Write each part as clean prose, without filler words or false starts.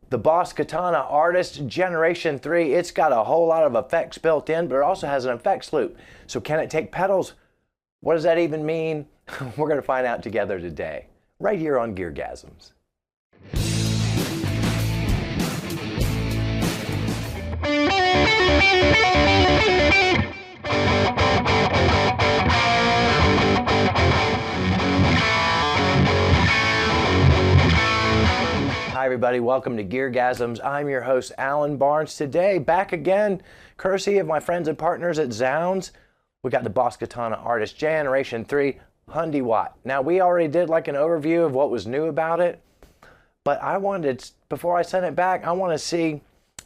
The Boss Katana Artist Generation 3, it's got a whole lot of effects built in, but it also has an effects loop. So can it take pedals? What does that even mean? We're going to find out together today, right here on GearGasms. Hi everybody, welcome to GearGasms. I'm your host, Alan Barnes. Today, back again, courtesy of my friends and partners at zZounds. We got the Boss Katana Artist Generation 3 100 watt. Now, we already did like an overview of what was new about it, but I wanted, before I send it back, I want to see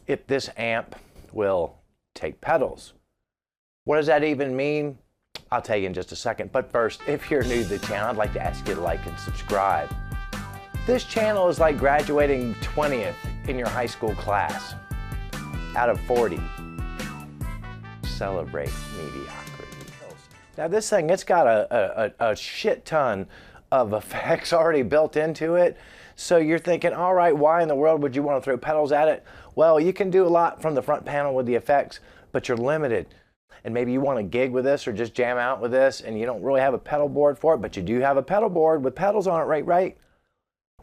if this amp will take pedals. What does that even mean? I'll tell you in just a second. But first, if you're new to the channel, I'd like to ask you to like and subscribe. This channel is like graduating 20th in your high school class out of 40. Celebrate mediocrity. Now this thing, it's got a shit ton of effects already built into it. So you're thinking, all right, why in the world would you want to throw pedals at it? Well, you can do a lot from the front panel with the effects, but you're limited. And maybe you want to gig with this or just jam out with this and you don't really have a pedal board for it, but you do have a pedal board with pedals on it, right?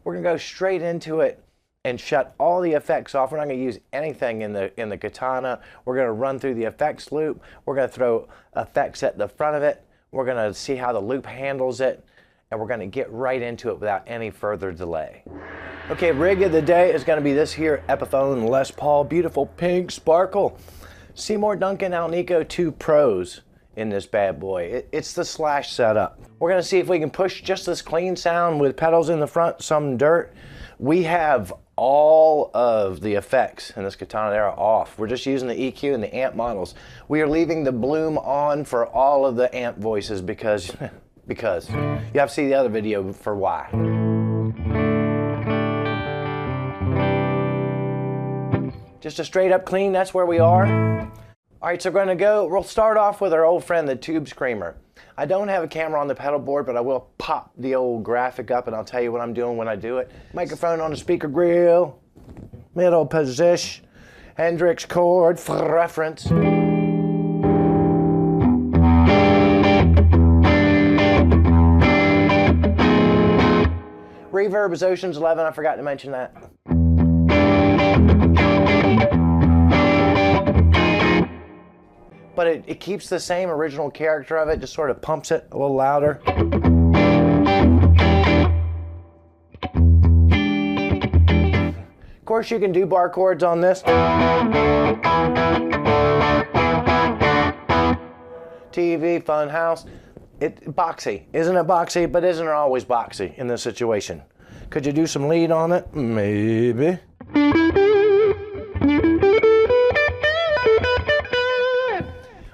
We're going to go straight into it and shut all the effects off. We're not going to use anything in the Katana. We're going to run through the effects loop. We're going to throw effects at the front of it. We're going to see how the loop handles it, and we're going to get right into it without any further delay. Okay, rig of the day is going to be this here Epiphone Les Paul, beautiful pink sparkle. Seymour Duncan Alnico 2 Pros in this bad boy. It's the Slash setup. We're gonna see if we can push just this clean sound with pedals in the front, some dirt. We have all of the effects in this Katana, they're off. We're just using the EQ and the amp models. We are leaving the bloom on for all of the amp voices because you have to see the other video for why. Just a straight up clean, that's where we are. All right, so we'll start off with our old friend, the Tube Screamer. I don't have a camera on the pedal board, but I will pop the old graphic up and I'll tell you what I'm doing when I do it. Microphone on the speaker grill, middle position, Hendrix chord for reference. Reverb is Ocean's 11, I forgot to mention that. But it keeps the same original character of it, just sort of pumps it a little louder. Of course, you can do bar chords on this. TV, fun house. Boxy. Isn't it boxy? But isn't it always boxy in this situation? Could you do some lead on it? Maybe.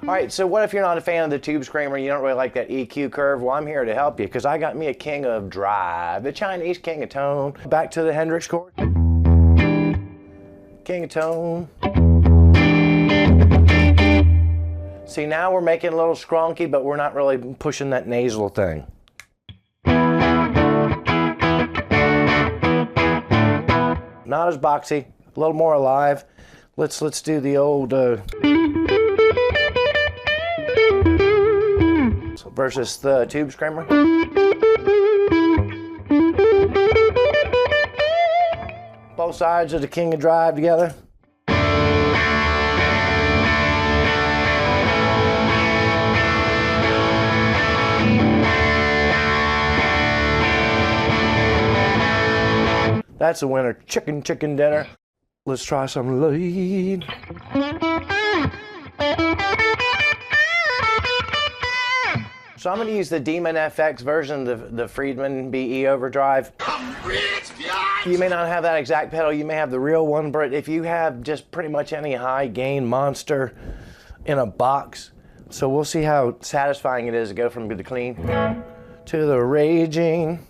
All right, so what if you're not a fan of the Tube Screamer, you don't really like that EQ curve? Well, I'm here to help you because I got me a king of drive, the Chinese king of tone. Back to the Hendrix chord. King of tone. See, now we're making a little skronky, but we're not really pushing that nasal thing. Not as boxy, a little more alive. Let's do the old versus the Tube Screamer. Both sides of the king of drive together. That's a winner. Chicken dinner. Let's try some lead. So I'm going to use the Demon FX version of the Friedman BE Overdrive. You may not have that exact pedal, you may have the real one, but if you have just pretty much any high gain monster in a box, so we'll see how satisfying it is to go from the clean to the raging.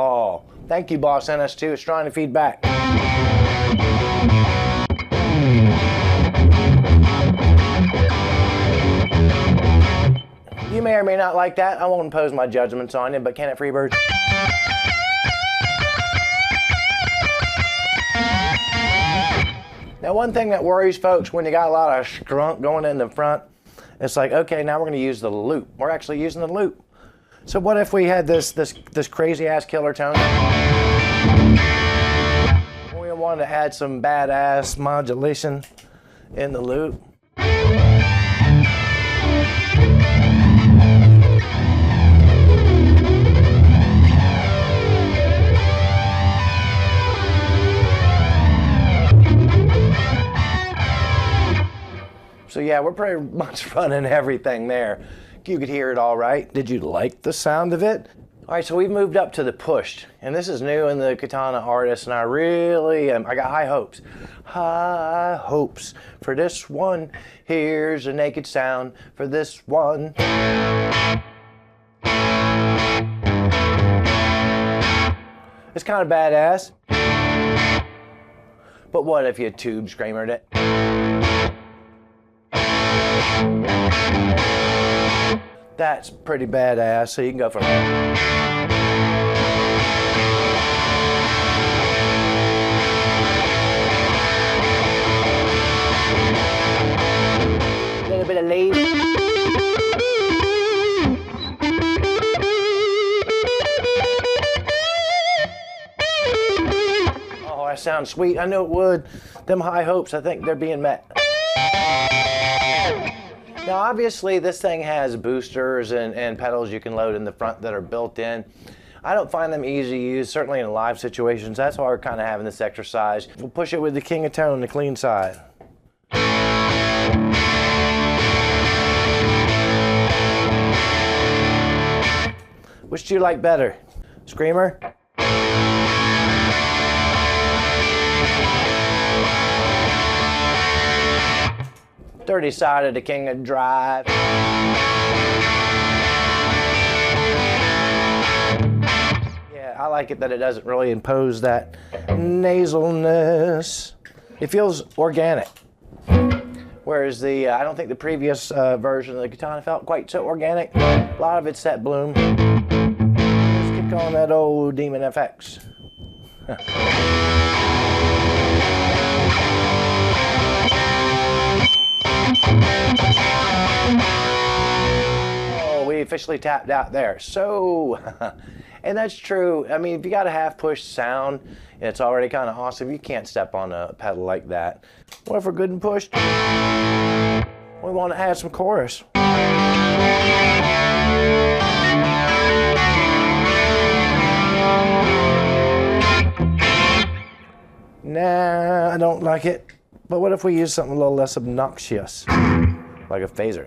Oh, thank you, Boss NS2. It's trying to feed back. You may or may not like that. I won't impose my judgments on you, but can it, Freebird? Now, one thing that worries folks when you got a lot of strunk going in the front, it's like, okay, now we're going to use the loop. We're actually using the loop. So what if we had this crazy ass killer tone? We wanted to add some badass modulation in the loop. So yeah, we're pretty much running everything there. You could hear it all right. Did you like the sound of it? All right, so we've moved up to the pushed, and this is new in the Katana Artist, and I really I got high hopes. High hopes for this one. Here's a naked sound for this one. It's kind of badass. But what if you tube screamered it? That's pretty badass, so you can go from a little bit of lead. Oh, that sounds sweet. I know it would. Them high hopes, I think they're being met. Now obviously this thing has boosters and pedals you can load in the front that are built in. I don't find them easy to use, certainly in live situations. That's why we're kind of having this exercise. We'll push it with the King of Tone, the clean side. Which do you like better? Screamer? 30-sided, the King of Drive. Yeah, I like it that it doesn't really impose that nasalness. It feels organic. Whereas I don't think the previous version of the Katana felt quite so organic. A lot of it's set bloom. Let's kick on that old Demon FX. Oh, we officially tapped out there. So, and that's true. I mean, if you got a half push sound, it's already kind of awesome. You can't step on a pedal like that. What if we're good and pushed? We want to add some chorus. Nah, I don't like it. But what if we use something a little less obnoxious, like a phaser?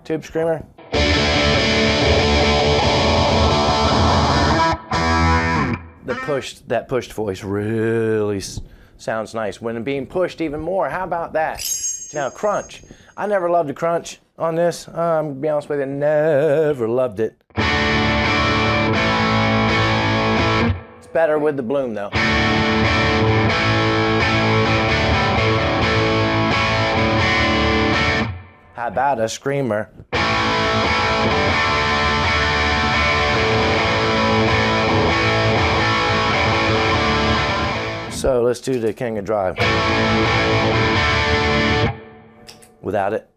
Tube screamer. That pushed voice really sounds nice. When being pushed even more, how about that? Now crunch. I never loved a crunch on this. I'm gonna be honest with you, never loved it. It's better with the bloom though. How about a screamer? So let's do the King of Drive. Without it.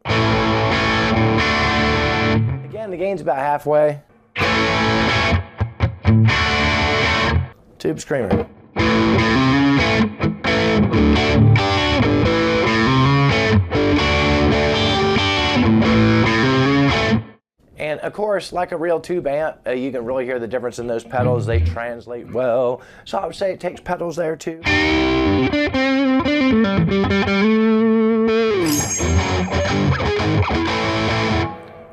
Again, the gain's about halfway. Tube screamer. And of course, like a real tube amp, you can really hear the difference in those pedals. They translate well. So I would say it takes pedals there too.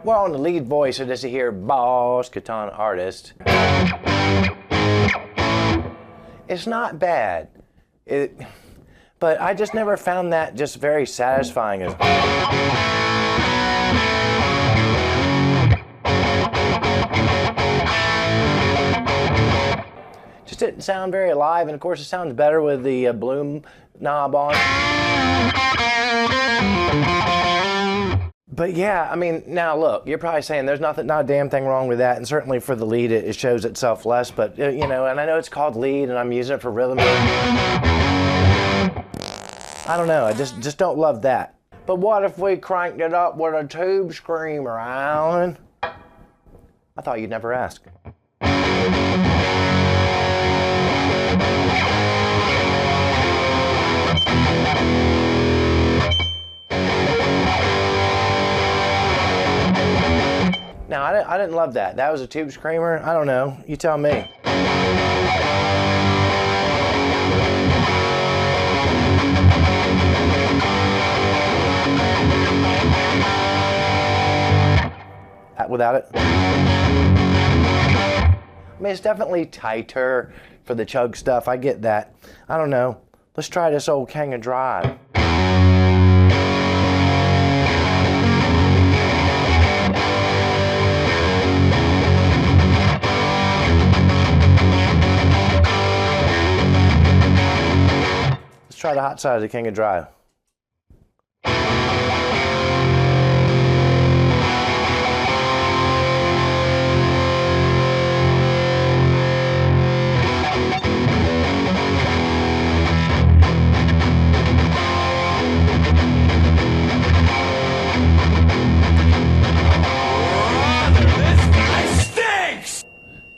Well, on the lead voice, so just to hear Boss Katana Artist. It's not bad, but I just never found that just very satisfying. Just didn't sound very alive, and of course it sounds better with the bloom knob on. But yeah, I mean, now look, you're probably saying there's not a damn thing wrong with that, and certainly for the lead it shows itself less, but you know, and I know it's called lead and I'm using it for rhythm. I don't know, I just don't love that. But what if we cranked it up with a tube screamer, Alan? I thought you'd never ask. Now, I didn't love that. That was a tube screamer? I don't know. You tell me. Without it? I mean, it's definitely tighter for the chug stuff. I get that. I don't know. Let's try this old King of Drive. Let's try the hot side of the King of Drive.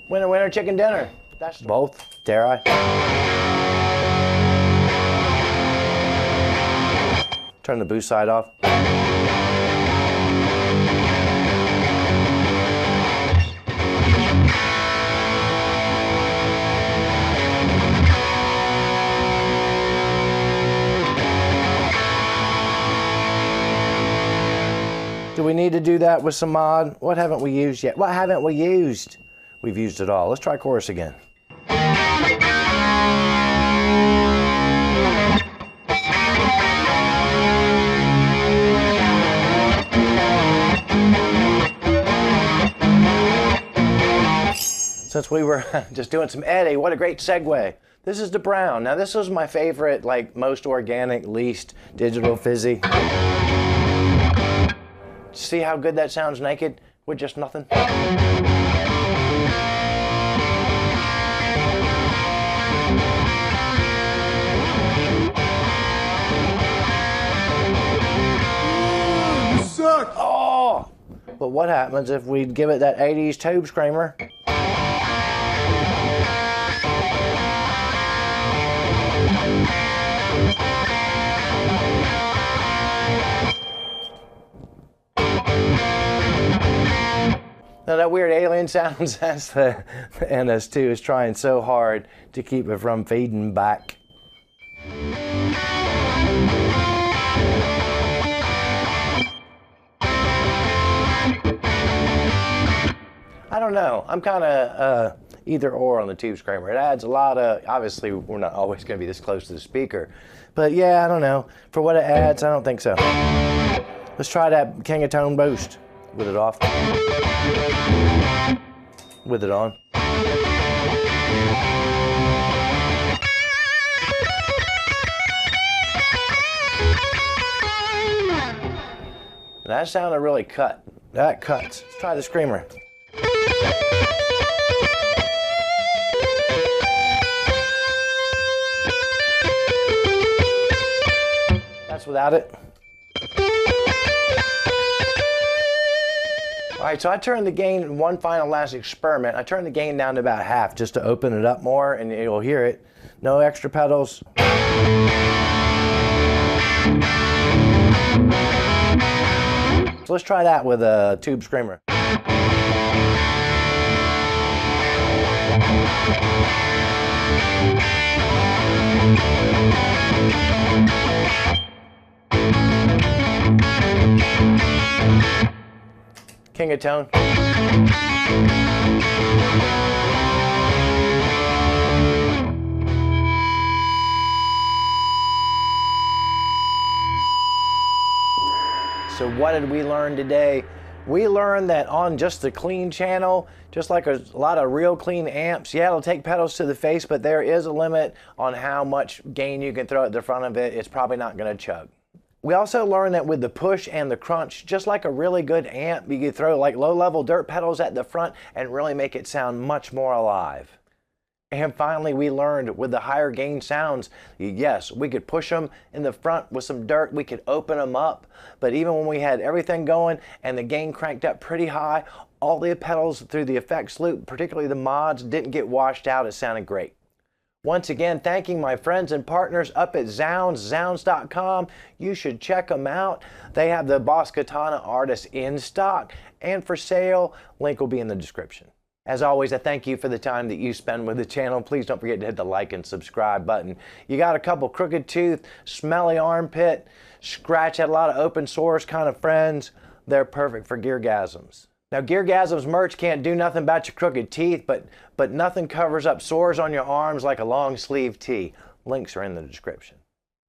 Winner, winner, chicken dinner. That's both, dare I? Turn the boost side off. Do we need to do that with some mod? What haven't we used yet? What haven't we used? We've used it all. Let's try chorus again. Since we were just doing some Eddie, what a great segue. This is the brown. Now this was my favorite, like most organic, least digital fizzy. See how good that sounds naked with just nothing? Oh! But what happens if we give it that 80s tube screamer? Now that weird alien sounds, that's the NS2 is trying so hard to keep it from feeding back. I don't know. I'm kind of either or on the tube screamer. It adds a lot of, obviously we're not always going to be this close to the speaker, but yeah, I don't know. For what it adds, I don't think so. Let's try that King of Tone boost. With it off. With it on. That sounded really cut. That cuts. Let's try the screamer. That's without it. All right, so I turned the gain, one final last experiment, I turned the gain down to about half just to open it up more and you'll hear it. No extra pedals. So let's try that with a tube screamer. King of Tone. So what did we learn today? We learned that on just the clean channel, just like a lot of real clean amps, yeah, it'll take pedals to the face, but there is a limit on how much gain you can throw at the front of it. It's probably not going to chug. We also learned that with the push and the crunch, just like a really good amp, you can throw like low-level dirt pedals at the front and really make it sound much more alive. And finally, we learned with the higher gain sounds, yes, we could push them in the front with some dirt, we could open them up, but even when we had everything going and the gain cranked up pretty high, all the pedals through the effects loop, particularly the mods, didn't get washed out. It sounded great. Once again, thanking my friends and partners up at zZounds, zZounds.com. You should check them out. They have the Boss Katana Artist in stock and for sale. Link will be in the description. As always, I thank you for the time that you spend with the channel. Please don't forget to hit the like and subscribe button. You got a couple crooked tooth, smelly armpit, scratch at a lot of open source kind of friends. They're perfect for GearGasms. Now, GearGasms merch can't do nothing about your crooked teeth, but nothing covers up sores on your arms like a long sleeve tee. Links are in the description.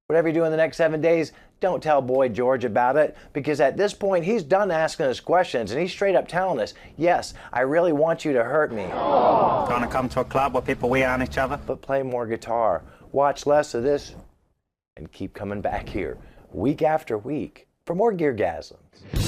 Whatever you do in the next 7 days, don't tell Boy George about it, because at this point, he's done asking us questions, and he's straight up telling us, yes, I really want you to hurt me. Gonna come to a club where people wee on each other? But play more guitar, watch less of this, and keep coming back here week after week for more GearGasms.